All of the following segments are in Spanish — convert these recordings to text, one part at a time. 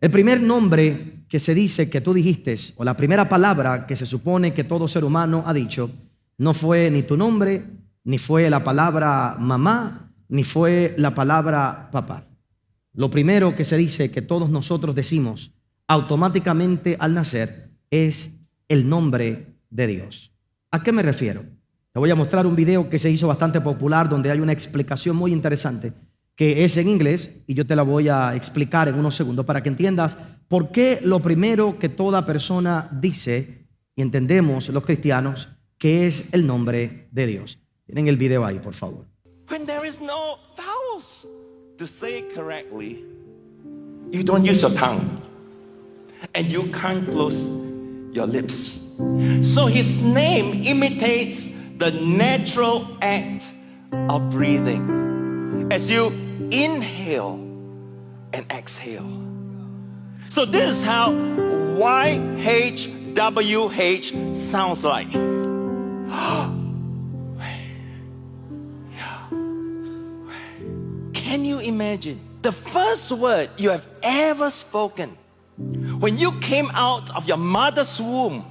El primer nombre que se dice que tú dijiste, o la primera palabra que se supone que todo ser humano ha dicho, no fue ni tu nombre, ni fue la palabra mamá, ni fue la palabra papá. Lo primero que se dice que todos nosotros decimos automáticamente al nacer es el nombre de Dios. ¿A qué me refiero? Te voy a mostrar un video que se hizo bastante popular donde hay una explicación muy interesante que es en inglés y yo te la voy a explicar en unos segundos para que entiendas por qué lo primero que toda persona dice y entendemos los cristianos que es el nombre de Dios. Tienen el video ahí, por favor. When there is no vowels to say it correctly, you don't use your tongue and you can't close your lips. So his name imitates the natural act of breathing as you inhale and exhale. So this is how YHWH sounds like. Can you imagine the first word you have ever spoken when you came out of your mother's womb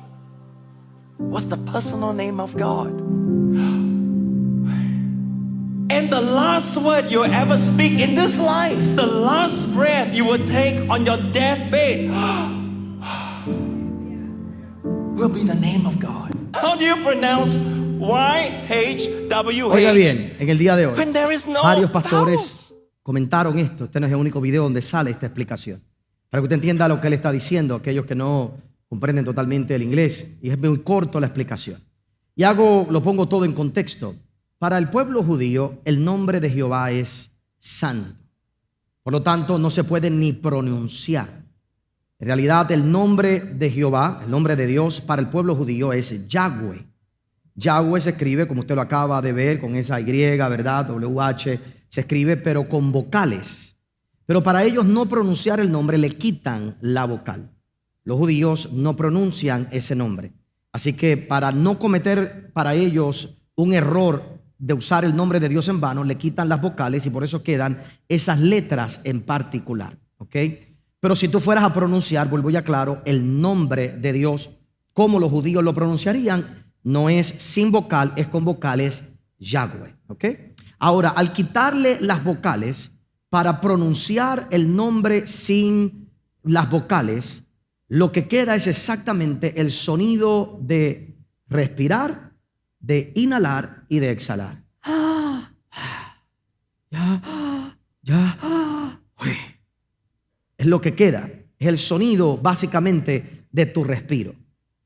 was the personal name of God? And the last word you will ever speak in this life, the last breath you will take on your deathbed, will be the name of God. How do you pronounce YHWH? Oiga bien, en el día de hoy, When there is no varios pastores vowels. comentaron esto. Este no es el único video donde sale esta explicación. Para que usted entienda lo que él está diciendo, aquellos que no comprenden totalmente el inglés. Y es muy corto la explicación. Y lo pongo todo en contexto. Para el pueblo judío, el nombre de Jehová es santo. Por lo tanto, no se puede ni pronunciar. En realidad, el nombre de Jehová, el nombre de Dios para el pueblo judío es Yahweh. Yahweh se escribe, como usted lo acaba de ver, con esa Y, ¿verdad? WH se escribe, pero con vocales. Pero para ellos no pronunciar el nombre le quitan la vocal. Los judíos no pronuncian ese nombre. Así que para no cometer para ellos un error de usar el nombre de Dios en vano, le quitan las vocales y por eso quedan esas letras en particular. ¿Ok? Pero si tú fueras a pronunciar, vuelvo y aclaro, el nombre de Dios, como los judíos lo pronunciarían, no es sin vocal, es con vocales Yahweh. ¿Ok? Ahora, al quitarle las vocales, para pronunciar el nombre sin las vocales, lo que queda es exactamente el sonido de respirar, de inhalar y de exhalar. Es lo que queda, es el sonido básicamente de tu respiro.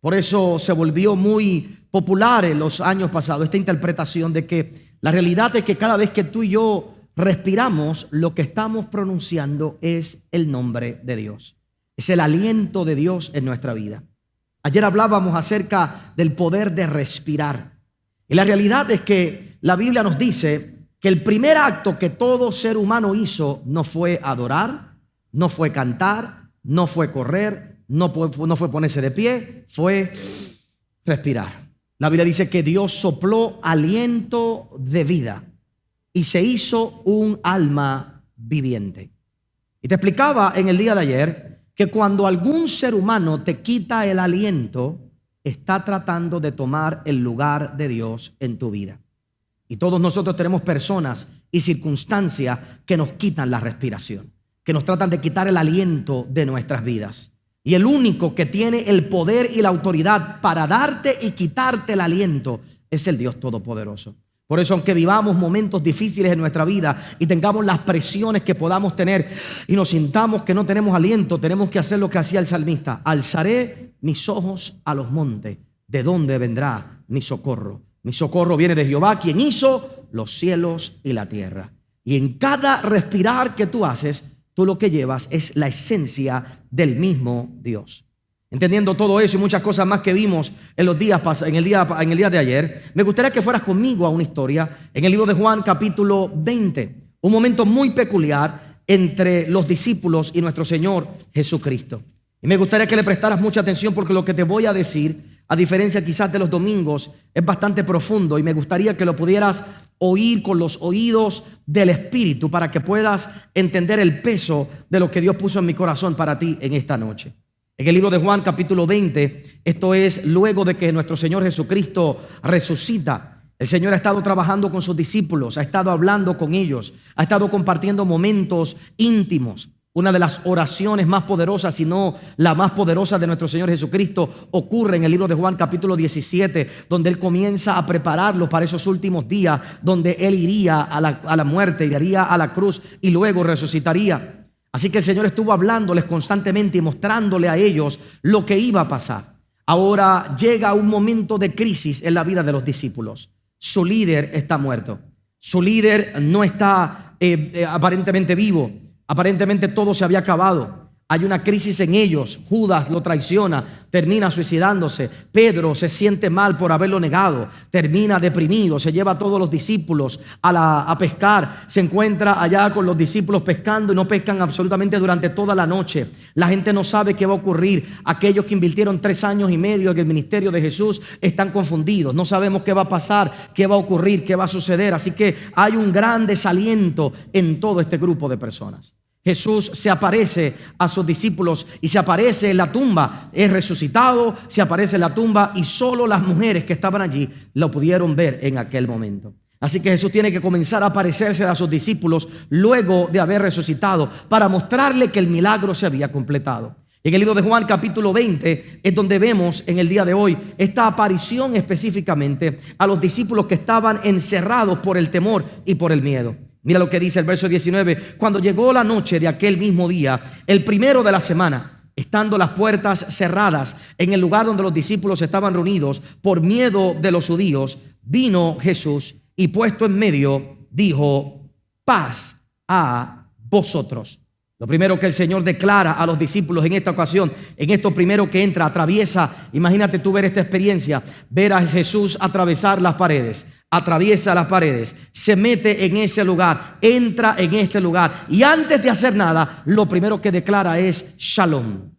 Por eso se volvió muy popular en los años pasados esta interpretación de que la realidad es que cada vez que tú y yo respiramos, lo que estamos pronunciando es el nombre de Dios. Es el aliento de Dios en nuestra vida. Ayer hablábamos acerca del poder de respirar. Y la realidad es que la Biblia nos dice que el primer acto que todo ser humano hizo no fue adorar, no fue cantar, no fue correr, no fue ponerse de pie, fue respirar. La Biblia dice que Dios sopló aliento de vida y se hizo un alma viviente. Y te explicaba en el día de ayer que cuando algún ser humano te quita el aliento, está tratando de tomar el lugar de Dios en tu vida. Y todos nosotros tenemos personas y circunstancias que nos quitan la respiración, que nos tratan de quitar el aliento de nuestras vidas. Y el único que tiene el poder y la autoridad para darte y quitarte el aliento es el Dios Todopoderoso. Por eso, aunque vivamos momentos difíciles en nuestra vida y tengamos las presiones que podamos tener y nos sintamos que no tenemos aliento, tenemos que hacer lo que hacía el salmista: alzaré mis ojos a los montes, ¿de dónde vendrá mi socorro? Mi socorro viene de Jehová, quien hizo los cielos y la tierra. Y en cada respirar que tú haces, tú lo que llevas es la esencia del mismo Dios. Entendiendo todo eso y muchas cosas más que vimos en el día de ayer, me gustaría que fueras conmigo a una historia en el libro de Juan capítulo 20, un momento muy peculiar entre los discípulos y nuestro Señor Jesucristo. Y me gustaría que le prestaras mucha atención porque lo que te voy a decir, a diferencia quizás de los domingos, es bastante profundo y me gustaría que lo pudieras oír con los oídos del Espíritu para que puedas entender el peso de lo que Dios puso en mi corazón para ti en esta noche. En el libro de Juan capítulo 20, esto es luego de que nuestro Señor Jesucristo resucita. El Señor ha estado trabajando con sus discípulos, ha estado hablando con ellos, ha estado compartiendo momentos íntimos. Una de las oraciones más poderosas, si no la más poderosa de nuestro Señor Jesucristo, ocurre en el libro de Juan capítulo 17, donde Él comienza a prepararlos para esos últimos días, donde Él iría a la muerte, iría a la cruz y luego resucitaría. Así que el Señor estuvo hablándoles constantemente y mostrándole a ellos lo que iba a pasar. Ahora llega un momento de crisis en la vida de los discípulos. Su líder está muerto. Su líder no está aparentemente vivo. Aparentemente todo se había acabado. Hay una crisis en ellos. Judas lo traiciona, termina suicidándose. Pedro se siente mal por haberlo negado, termina deprimido. Se lleva a todos los discípulos a pescar. Se encuentra allá con los discípulos pescando y no pescan absolutamente durante toda la noche. La gente no sabe qué va a ocurrir. Aquellos que invirtieron 3 años y medio en el ministerio de Jesús están confundidos. No sabemos qué va a pasar, qué va a ocurrir, qué va a suceder. Así que hay un gran desaliento en todo este grupo de personas. Jesús se aparece a sus discípulos y se aparece en la tumba. Es resucitado, se aparece en la tumba y solo las mujeres que estaban allí lo pudieron ver en aquel momento. Así que Jesús tiene que comenzar a aparecerse a sus discípulos luego de haber resucitado para mostrarle que el milagro se había completado. En el libro de Juan capítulo 20 es donde vemos en el día de hoy esta aparición específicamente a los discípulos que estaban encerrados por el temor y por el miedo. Mira lo que dice el verso 19. Cuando llegó la noche de aquel mismo día, el primero de la semana, estando las puertas cerradas en el lugar donde los discípulos estaban reunidos por miedo de los judíos, vino Jesús y puesto en medio dijo: paz a vosotros. Lo primero que el Señor declara a los discípulos en esta ocasión, en esto primero que entra, atraviesa, imagínate tú ver esta experiencia, ver a Jesús atravesar las paredes, atraviesa las paredes, se mete en ese lugar, entra en este lugar y antes de hacer nada, lo primero que declara es shalom.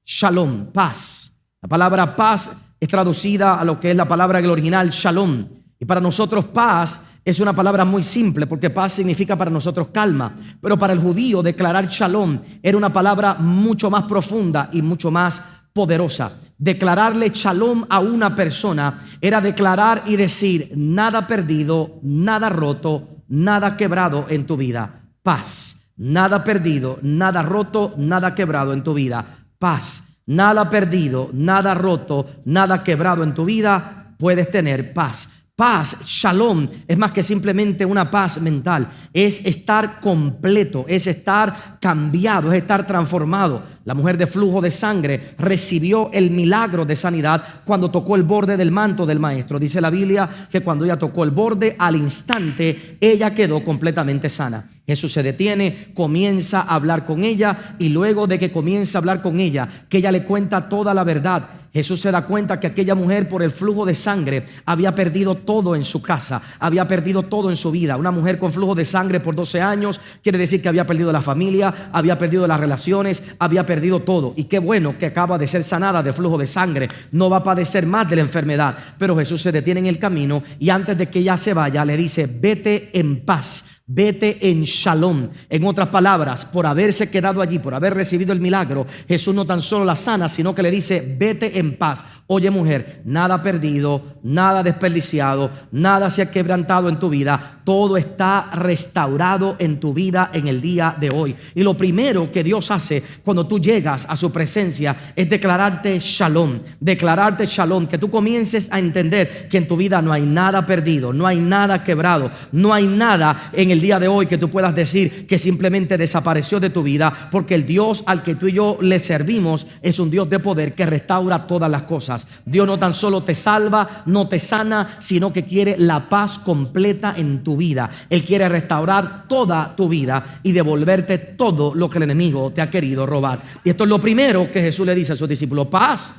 Shalom, paz. La palabra paz es traducida a lo que es la palabra en el original shalom. Y para nosotros paz es una palabra muy simple porque paz significa para nosotros calma. Pero para el judío declarar shalom era una palabra mucho más profunda y mucho más poderosa. Declararle shalom a una persona era declarar y decir: nada perdido, nada roto, nada quebrado en tu vida. Paz. Nada perdido, nada roto, nada quebrado en tu vida. Paz. Nada perdido, nada roto, nada quebrado en tu vida. Puedes tener paz. Paz, shalom, es más que simplemente una paz mental. Es estar completo, es estar cambiado, es estar transformado. La mujer de flujo de sangre recibió el milagro de sanidad cuando tocó el borde del manto del maestro. Dice la Biblia que cuando ella tocó el borde, al instante ella quedó completamente sana. Jesús se detiene, comienza a hablar con ella y luego de que comienza a hablar con ella, que ella le cuenta toda la verdad, Jesús se da cuenta que aquella mujer, por el flujo de sangre, había perdido todo en su casa, había perdido todo en su vida. Una mujer con flujo de sangre por 12 años quiere decir que había perdido la familia, había perdido las relaciones, había perdido todo. Y qué bueno que acaba de ser sanada de flujo de sangre, no va a padecer más de la enfermedad. Pero Jesús se detiene en el camino y antes de que ella se vaya le dice: vete en paz. Vete en shalom. En otras palabras, por haberse quedado allí, por haber recibido el milagro, Jesús no tan solo la sana, sino que le dice: vete en paz. Oye, mujer, nada perdido, nada desperdiciado, nada se ha quebrantado en tu vida. Todo está restaurado en tu vida en el día de hoy. Y lo primero que Dios hace cuando tú llegas a su presencia es declararte shalom. Declararte shalom, que tú comiences a entender que en tu vida no hay nada perdido, no hay nada quebrado, no hay nada en el día de hoy que tú puedas decir que simplemente desapareció de tu vida, porque el Dios al que tú y yo le servimos es un Dios de poder que restaura todas las cosas. Dios no tan solo te salva, no te sana, sino que quiere la paz completa en tu vida. Él quiere restaurar toda tu vida y devolverte todo lo que el enemigo te ha querido robar. Y esto es lo primero que Jesús le dice a sus discípulos: paz,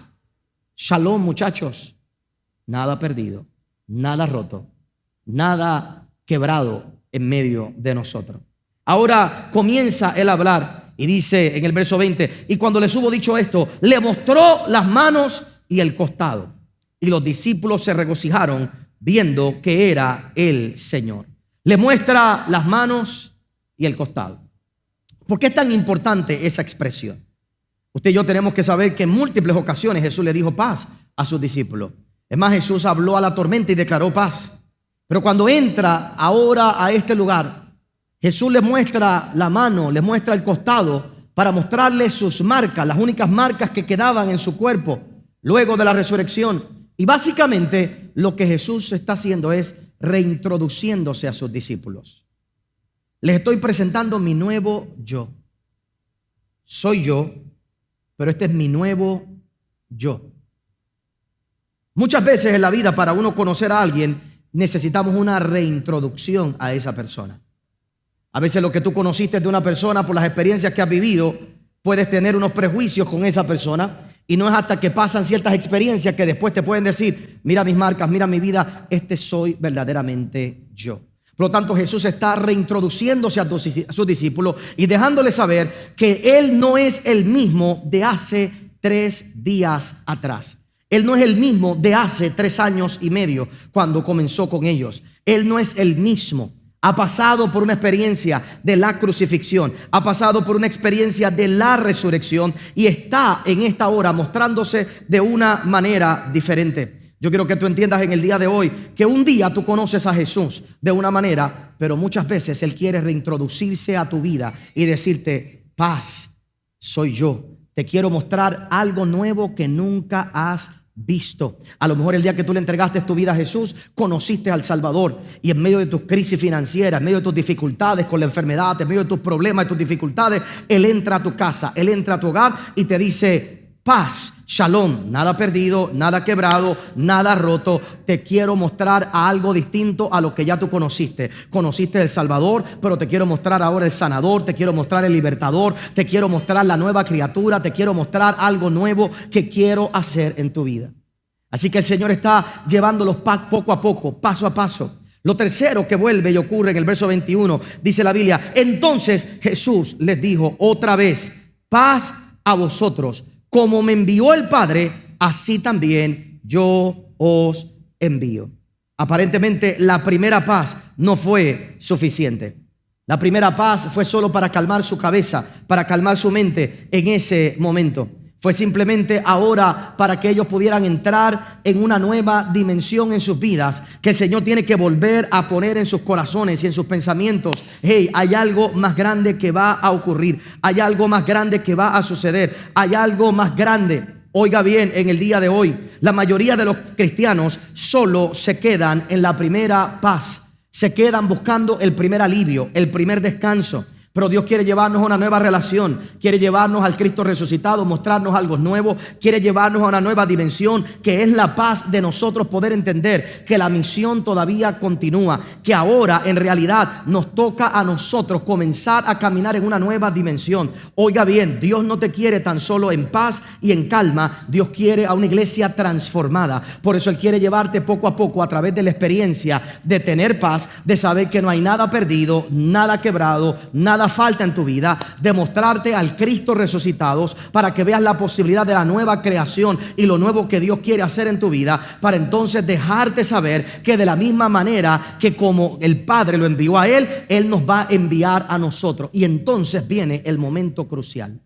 shalom, muchachos. Nada perdido, nada roto, nada quebrado en medio de nosotros. Ahora comienza él a hablar y dice en el verso 20: y cuando les hubo dicho esto, le mostró las manos y el costado. Y los discípulos se regocijaron viendo que era el Señor. Le muestra las manos y el costado. ¿Por qué es tan importante esa expresión? Usted y yo tenemos que saber que en múltiples ocasiones Jesús le dijo paz a sus discípulos. Es más, Jesús habló a la tormenta y declaró paz. Pero cuando entra ahora a este lugar, Jesús le muestra la mano, le muestra el costado para mostrarle sus marcas, las únicas marcas que quedaban en su cuerpo luego de la resurrección. Y básicamente lo que Jesús está haciendo es reintroduciéndose a sus discípulos. Les estoy presentando mi nuevo yo. Soy yo, pero este es mi nuevo yo. Muchas veces en la vida, para uno conocer a alguien, necesitamos una reintroducción a esa persona. A veces lo que tú conociste de una persona por las experiencias que has vivido, puedes tener unos prejuicios con esa persona, y no es hasta que pasan ciertas experiencias que después te pueden decir, mira mis marcas, mira mi vida, este soy verdaderamente yo. Por lo tanto, Jesús está reintroduciéndose a sus discípulos y dejándoles saber que Él no es el mismo de hace 3 días atrás. Él no es el mismo de hace 3 años y medio cuando comenzó con ellos. Él no es el mismo. Ha pasado por una experiencia de la crucifixión, ha pasado por una experiencia de la resurrección y está en esta hora mostrándose de una manera diferente. Yo quiero que tú entiendas en el día de hoy que un día tú conoces a Jesús de una manera, pero muchas veces Él quiere reintroducirse a tu vida y decirte, paz, soy yo. Te quiero mostrar algo nuevo que nunca has visto. A lo mejor el día que tú le entregaste tu vida a Jesús, conociste al Salvador, y en medio de tus crisis financieras, en medio de tus dificultades con la enfermedad, en medio de tus problemas, de tus dificultades, Él entra a tu casa, Él entra a tu hogar y te dice, paz, shalom, nada perdido, nada quebrado, nada roto. Te quiero mostrar algo distinto a lo que ya tú conociste. Conociste el Salvador, pero te quiero mostrar ahora el sanador, te quiero mostrar el libertador, te quiero mostrar la nueva criatura, te quiero mostrar algo nuevo que quiero hacer en tu vida. Así que el Señor está llevándolos poco a poco, paso a paso. Lo tercero que vuelve y ocurre en el verso 21, dice la Biblia, entonces Jesús les dijo otra vez, paz a vosotros. Como me envió el Padre, así también yo os envío. Aparentemente la primera paz no fue suficiente. La primera paz fue solo para calmar su cabeza, para calmar su mente en ese momento. Fue simplemente ahora para que ellos pudieran entrar en una nueva dimensión en sus vidas, que el Señor tiene que volver a poner en sus corazones y en sus pensamientos. Hey, hay algo más grande que va a ocurrir, hay algo más grande que va a suceder, hay algo más grande. Oiga bien, en el día de hoy, la mayoría de los cristianos solo se quedan en la primera paz, se quedan buscando el primer alivio, el primer descanso. Pero Dios quiere llevarnos a una nueva relación, quiere llevarnos al Cristo resucitado, mostrarnos algo nuevo, quiere llevarnos a una nueva dimensión que es la paz de nosotros poder entender que la misión todavía continúa, que ahora en realidad nos toca a nosotros comenzar a caminar en una nueva dimensión. Oiga bien, Dios no te quiere tan solo en paz y en calma, Dios quiere a una iglesia transformada. Por eso Él quiere llevarte poco a poco a través de la experiencia de tener paz, de saber que no hay nada perdido, nada quebrado, nada falta en tu vida, de mostrarte al Cristo resucitados para que veas la posibilidad de la nueva creación y lo nuevo que Dios quiere hacer en tu vida, para entonces dejarte saber que de la misma manera que como el Padre lo envió a Él, Él nos va a enviar a nosotros. Y entonces viene el momento crucial,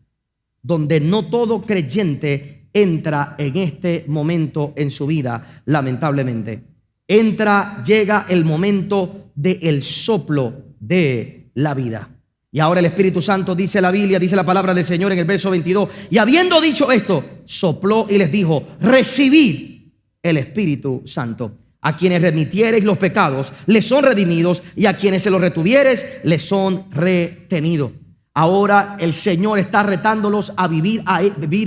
donde no todo creyente entra en este momento en su vida, lamentablemente. Llega el momento del soplo de la vida. Y ahora el Espíritu Santo, dice la Biblia, dice la palabra del Señor en el verso 22. Y habiendo dicho esto, sopló y les dijo, recibid el Espíritu Santo. A quienes remitiereis los pecados, les son redimidos, y a quienes se los retuviereis, les son retenidos. Ahora el Señor está retándolos a vivir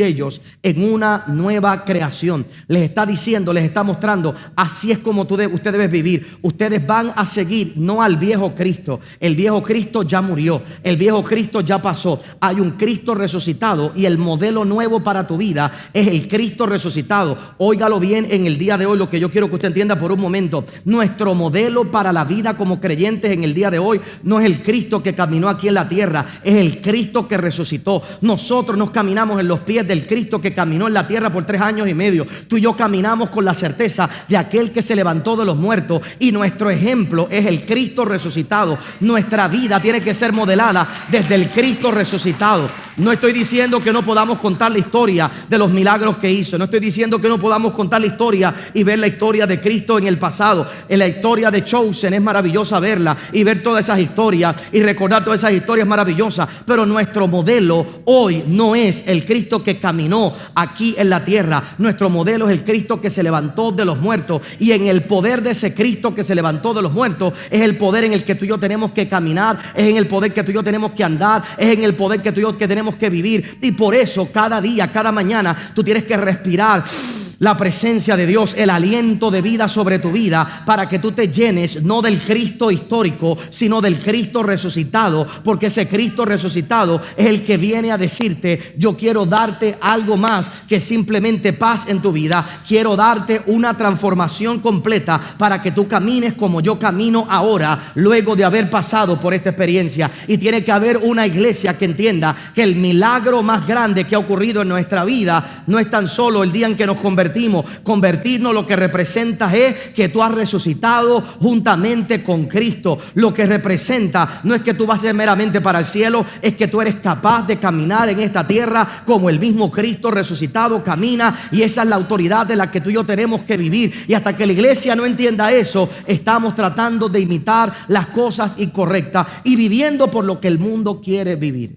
ellos en una nueva creación. Les está diciendo, les está mostrando, así es como usted debes vivir. Ustedes van a seguir no al viejo Cristo. El viejo Cristo ya murió, el viejo Cristo ya pasó. Hay un Cristo resucitado y el modelo nuevo para tu vida es el Cristo resucitado. Óigalo bien en el día de hoy, lo que yo quiero que usted entienda por un momento. Nuestro modelo para la vida como creyentes en el día de hoy no es el Cristo que caminó aquí en la tierra, es es el Cristo que resucitó. Nosotros nos caminamos en los pies del Cristo que caminó en la tierra por 3 años y medio. Tú y yo caminamos con la certeza de aquel que se levantó de los muertos, y nuestro ejemplo es el Cristo resucitado. Nuestra vida tiene que ser modelada desde el Cristo resucitado. No estoy diciendo que no podamos contar la historia de los milagros que hizo. No estoy diciendo que no podamos contar la historia y ver la historia de Cristo en el pasado. En la historia de Chosen es maravillosa verla y ver todas esas historias y recordar todas esas historias maravillosas. Pero nuestro modelo hoy no es el Cristo que caminó aquí en la tierra. Nuestro modelo es el Cristo que se levantó de los muertos. Y en el poder de ese Cristo que se levantó de los muertos es el poder en el que tú y yo tenemos que caminar. Es en el poder que tú y yo tenemos que andar. Es en el poder que tú y yo tenemos que vivir. Y por eso cada día, cada mañana tú tienes que respirar la presencia de Dios, el aliento de vida sobre tu vida, para que tú te llenes no del Cristo histórico, sino del Cristo resucitado, porque ese Cristo resucitado es el que viene a decirte: yo quiero darte algo más que simplemente paz en tu vida. Quiero darte una transformación completa para que tú camines como yo camino ahora, luego de haber pasado por esta experiencia. Y tiene que haber una iglesia que entienda que el milagro más grande que ha ocurrido en nuestra vida no es tan solo el día en que nos convertimos. Convertirnos lo que representa es que tú has resucitado juntamente con Cristo. Lo que representa no es que tú vas a ir meramente para el cielo, es que tú eres capaz de caminar en esta tierra como el mismo Cristo resucitado camina. Y esa es la autoridad de la que tú y yo tenemos que vivir. Y hasta que la iglesia no entienda eso, estamos tratando de imitar las cosas incorrectas y viviendo por lo que el mundo quiere vivir.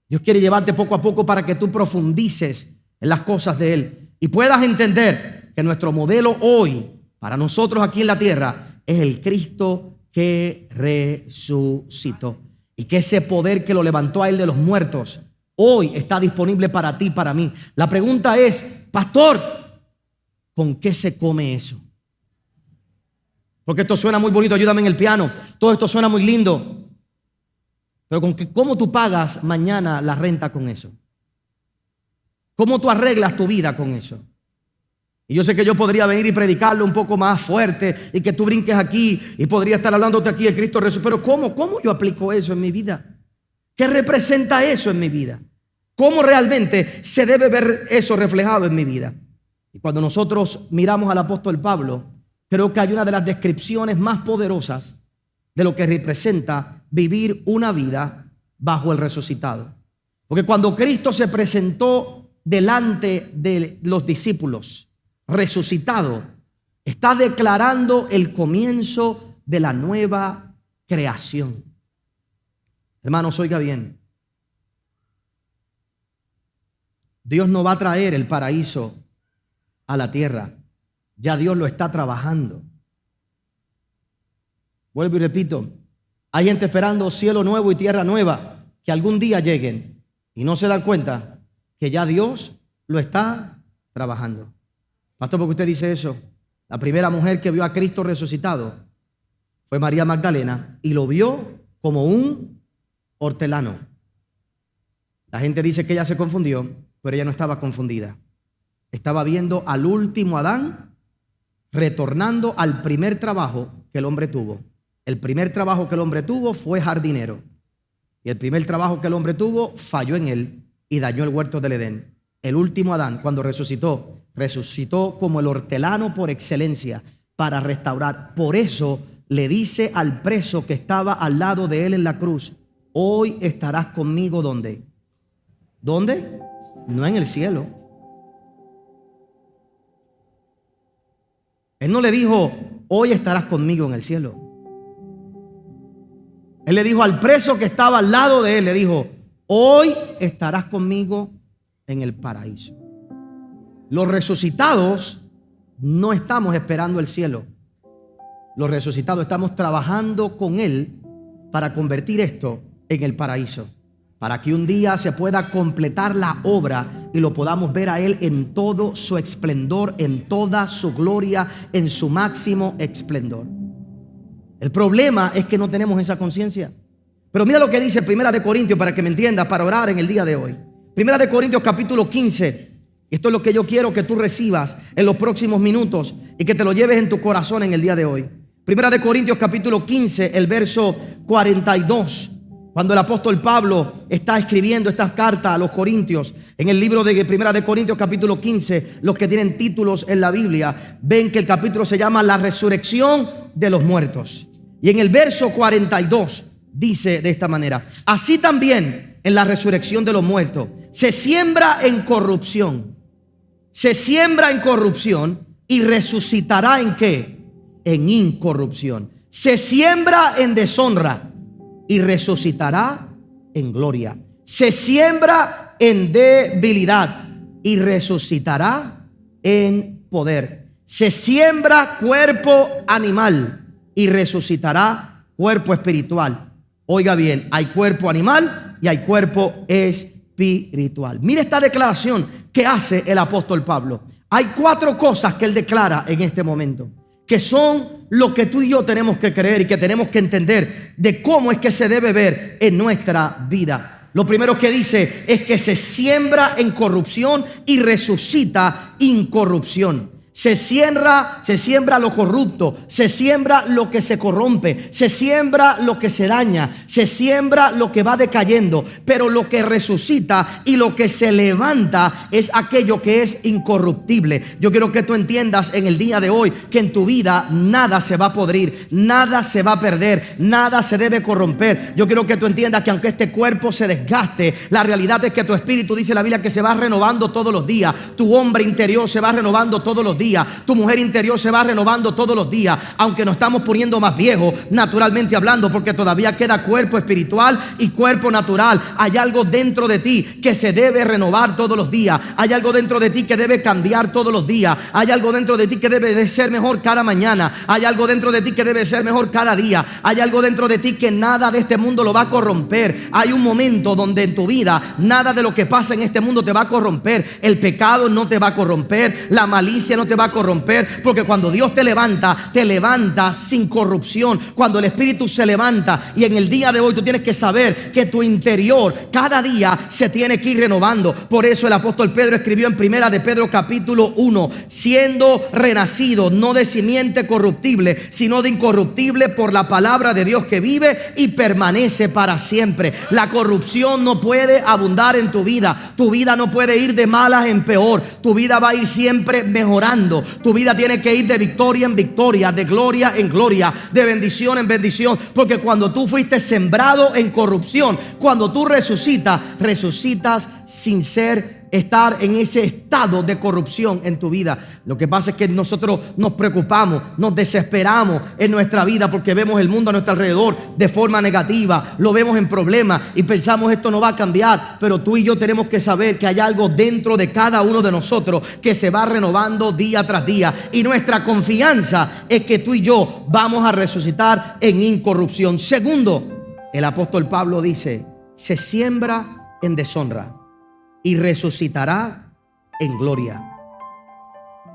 Dios quiere llevarte poco a poco para que tú profundices en las cosas de Él y puedas entender que nuestro modelo hoy, para nosotros aquí en la tierra, es el Cristo que resucitó. Y que ese poder que lo levantó a Él de los muertos, hoy está disponible para ti y para mí. La pregunta es: pastor, ¿con qué se come eso? Porque esto suena muy bonito, ayúdame en el piano. Todo esto suena muy lindo. Pero ¿cómo tú pagas mañana la renta con eso? ¿Cómo tú arreglas tu vida con eso? Y yo sé que yo podría venir y predicarlo un poco más fuerte y que tú brinques aquí y podría estar hablándote aquí de Cristo resucitado. Pero ¿cómo yo aplico eso en mi vida? ¿Qué representa eso en mi vida? ¿Cómo realmente se debe ver eso reflejado en mi vida? Y cuando nosotros miramos al apóstol Pablo, creo que hay una de las descripciones más poderosas de lo que representa vivir una vida bajo el resucitado. Porque cuando Cristo se presentó delante de los discípulos resucitado, está declarando el comienzo de la nueva creación. Hermanos, oiga bien, Dios no va a traer el paraíso a la tierra, ya Dios lo está trabajando. Vuelvo y repito, hay gente esperando cielo nuevo y tierra nueva que algún día lleguen y no se dan cuenta que ya Dios lo está trabajando. Pastor, ¿por qué usted dice eso? La primera mujer que vio a Cristo resucitado fue María Magdalena y lo vio como un hortelano. La gente dice que ella se confundió, pero ella no estaba confundida. Estaba viendo al último Adán retornando al primer trabajo que el hombre tuvo. El primer trabajo que el hombre tuvo fue jardinero. Y el primer trabajo que el hombre tuvo falló en él y dañó el huerto del Edén. El último Adán, cuando resucitó como el hortelano por excelencia para restaurar. Por eso le dice al preso que estaba al lado de él en la cruz: hoy estarás conmigo, ¿dónde? ¿Dónde? No en el cielo. Él no le dijo: hoy estarás conmigo en el cielo. Él le dijo al preso que estaba al lado de él, le dijo: hoy estarás conmigo en el paraíso. Los resucitados no estamos esperando el cielo. Los resucitados estamos trabajando con Él para convertir esto en el paraíso, para que un día se pueda completar la obra y lo podamos ver a Él en todo su esplendor, en toda su gloria, en su máximo esplendor. El problema es que no tenemos esa conciencia. Pero mira lo que dice 1 Corintios, para que me entiendas, para orar en el día de hoy. 1 Corintios capítulo 15. Esto es lo que yo quiero que tú recibas en los próximos minutos y que te lo lleves en tu corazón en el día de hoy. 1 Corintios capítulo 15, el verso 42. Cuando el apóstol Pablo está escribiendo estas cartas a los corintios, en el libro de Primera de Corintios capítulo 15, los que tienen títulos en la Biblia, ven que el capítulo se llama La resurrección de los muertos. Y en el verso 42 dice de esta manera: así también en la resurrección de los muertos se siembra en corrupción. Se siembra en corrupción y resucitará ¿en qué? En incorrupción. Se siembra en deshonra y resucitará en gloria. Se siembra en debilidad y resucitará en poder. Se siembra cuerpo animal y resucitará cuerpo espiritual. Oiga bien, hay cuerpo animal y hay cuerpo espiritual. Mire esta declaración que hace el apóstol Pablo. Hay 4 cosas que él declara en este momento, que son lo que tú y yo tenemos que creer y que tenemos que entender de cómo es que se debe ver en nuestra vida. Lo primero que dice es que se siembra en corrupción y resucita incorrupción. Se siembra lo corrupto, se siembra lo que se corrompe, se siembra lo que se daña, se siembra lo que va decayendo, pero lo que resucita y lo que se levanta es aquello que es incorruptible. Yo quiero que tú entiendas en el día de hoy que en tu vida nada se va a podrir, nada se va a perder, nada se debe corromper. Yo quiero que tú entiendas que aunque este cuerpo se desgaste, la realidad es que tu espíritu, dice la Biblia, que se va renovando todos los días. Tu hombre interior se va renovando todos los días. Tu mujer interior se va renovando todos los días, aunque nos estamos poniendo más viejos naturalmente hablando, porque todavía queda cuerpo espiritual y cuerpo natural. Hay algo dentro de ti que se debe renovar todos los días. Hay algo dentro de ti que debe cambiar todos los días. Hay algo dentro de ti que debe de ser mejor cada mañana. Hay algo dentro de ti que debe ser mejor cada día. Hay algo dentro de ti que nada de este mundo lo va a corromper. Hay un momento donde en tu vida nada de lo que pasa en este mundo te va a corromper. El pecado no te va a corromper, la malicia no te va a corromper, porque cuando Dios te levanta sin corrupción. Cuando el Espíritu se levanta, y en el día de hoy tú tienes que saber que tu interior cada día se tiene que ir renovando. Por eso el apóstol Pedro escribió en Primera de Pedro capítulo 1: siendo renacido no de simiente corruptible, sino de incorruptible, por la palabra de Dios que vive y permanece para siempre. La corrupción no puede abundar en tu vida. Tu vida no puede ir de malas en peor. Tu vida va a ir siempre mejorando. Tu vida tiene que ir de victoria en victoria, de gloria en gloria, de bendición en bendición. Porque cuando tú fuiste sembrado en corrupción, cuando tú resucitas sin estar en ese estado de corrupción en tu vida. Lo que pasa es que nosotros nos preocupamos, nos desesperamos en nuestra vida porque vemos el mundo a nuestro alrededor de forma negativa, lo vemos en problemas y pensamos esto no va a cambiar. Pero tú y yo tenemos que saber que hay algo dentro de cada uno de nosotros que se va renovando día tras día, y nuestra confianza es que tú y yo vamos a resucitar en incorrupción. Segundo, el apóstol Pablo dice: se siembra en deshonra y resucitará en gloria.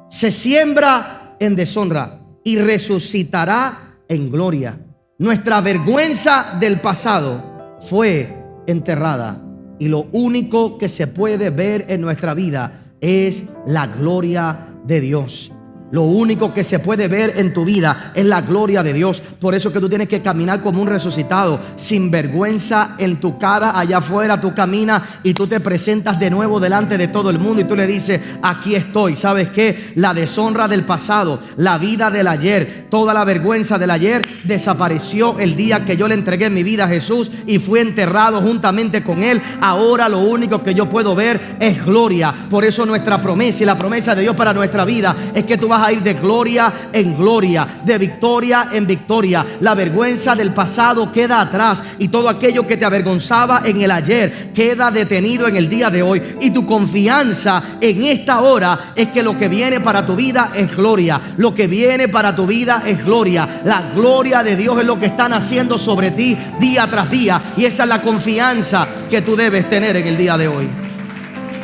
Se siembra en deshonra y resucitará en gloria. Nuestra vergüenza del pasado fue enterrada, y lo único que se puede ver en nuestra vida es la gloria de Dios. Lo único que se puede ver en tu vida es la gloria de Dios. Por eso que tú tienes que caminar como un resucitado, sin vergüenza en tu cara. Allá afuera tú caminas y tú te presentas de nuevo delante de todo el mundo y tú le dices: aquí estoy. ¿Sabes qué? La deshonra del pasado, la vida del ayer, toda la vergüenza del ayer desapareció el día que yo le entregué mi vida a Jesús y fui enterrado juntamente con Él. Ahora lo único que yo puedo ver es gloria. Por eso nuestra promesa y la promesa de Dios para nuestra vida es que tú vas a ir de gloria en gloria, de victoria en victoria. La vergüenza del pasado queda atrás, y todo aquello que te avergonzaba en el ayer queda detenido en el día de hoy. Y tu confianza en esta hora es que lo que viene para tu vida es gloria. Lo que viene para tu vida es gloria. La gloria de Dios es lo que están haciendo sobre ti día tras día, y esa es la confianza que tú debes tener en el día de hoy.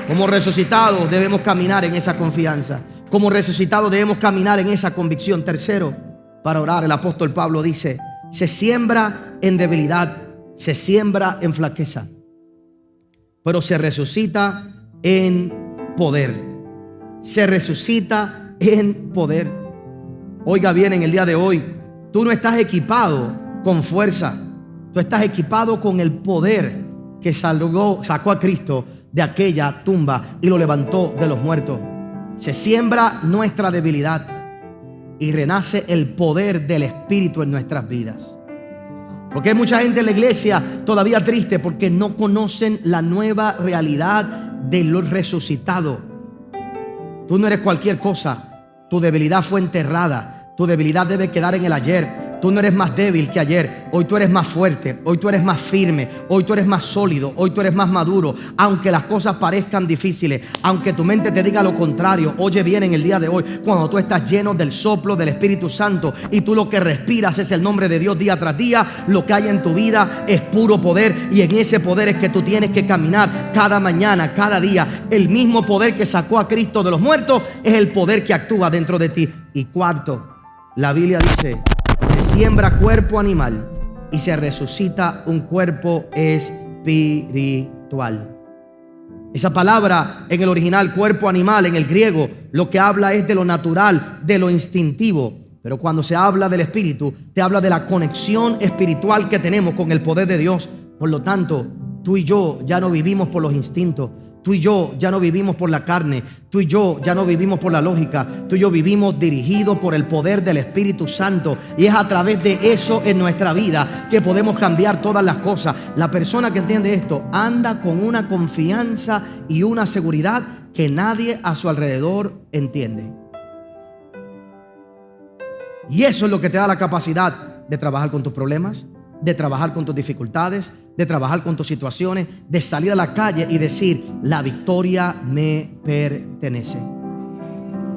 Como resucitados debemos caminar en esa confianza. Como resucitados debemos caminar en esa convicción. Tercero, para orar, el apóstol Pablo dice: se siembra en debilidad, se siembra en flaqueza, pero se resucita en poder. Se resucita en poder. Oiga bien, en el día de hoy, tú no estás equipado con fuerza. Tú estás equipado con el poder que sacó a Cristo de aquella tumba y lo levantó de los muertos. Se siembra nuestra debilidad y renace el poder del Espíritu en nuestras vidas. Porque hay mucha gente en la iglesia todavía triste porque no conocen la nueva realidad de lo resucitado. Tú no eres cualquier cosa. Tu debilidad fue enterrada. Tu debilidad debe quedar en el ayer. Tú no eres más débil que ayer. Hoy tú eres más fuerte. Hoy tú eres más firme. Hoy tú eres más sólido. Hoy tú eres más maduro. Aunque las cosas parezcan difíciles, aunque tu mente te diga lo contrario, oye bien en el día de hoy, cuando tú estás lleno del soplo del Espíritu Santo y tú lo que respiras es el nombre de Dios día tras día, lo que hay en tu vida es puro poder, y en ese poder es que tú tienes que caminar cada mañana, cada día. El mismo poder que sacó a Cristo de los muertos es el poder que actúa dentro de ti. Y cuarto, la Biblia dice: se siembra cuerpo animal y se resucita un cuerpo espiritual. Esa palabra en el original, cuerpo animal, en el griego, lo que habla es de lo natural, de lo instintivo. Pero cuando se habla del Espíritu, te habla de la conexión espiritual que tenemos con el poder de Dios. Por lo tanto, tú y yo ya no vivimos por los instintos. Tú y yo ya no vivimos por la carne. Tú y yo ya no vivimos por la lógica. Tú y yo vivimos dirigidos por el poder del Espíritu Santo. Y es a través de eso en nuestra vida que podemos cambiar todas las cosas. La persona que entiende esto anda con una confianza y una seguridad que nadie a su alrededor entiende. Y eso es lo que te da la capacidad de trabajar con tus problemas, de trabajar con tus dificultades, de trabajar con tus situaciones, de salir a la calle y decir: la victoria me pertenece.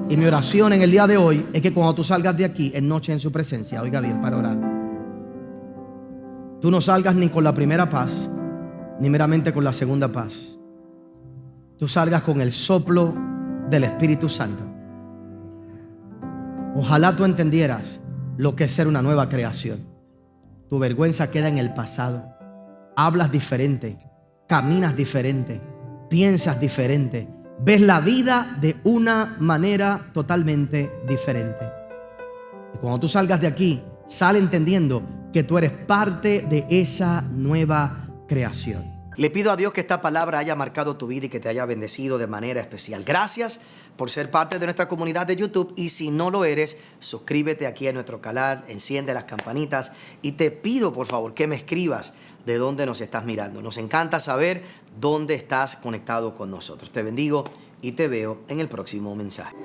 Y mi oración en el día de hoy es que cuando tú salgas de aquí en noche en su presencia, oiga bien, para orar, tú no salgas ni con la primera paz, ni meramente con la segunda paz. Tú salgas con el soplo del Espíritu Santo. Ojalá tú entendieras lo que es ser una nueva creación. Tu vergüenza queda en el pasado. Hablas diferente, caminas diferente, piensas diferente, ves la vida de una manera totalmente diferente. Y cuando tú salgas de aquí, sale entendiendo que tú eres parte de esa nueva creación. Le pido a Dios que esta palabra haya marcado tu vida y que te haya bendecido de manera especial. Gracias por ser parte de nuestra comunidad de YouTube, y si no lo eres, suscríbete aquí a nuestro canal, enciende las campanitas y te pido por favor que me escribas de dónde nos estás mirando. Nos encanta saber dónde estás conectado con nosotros. Te bendigo y te veo en el próximo mensaje.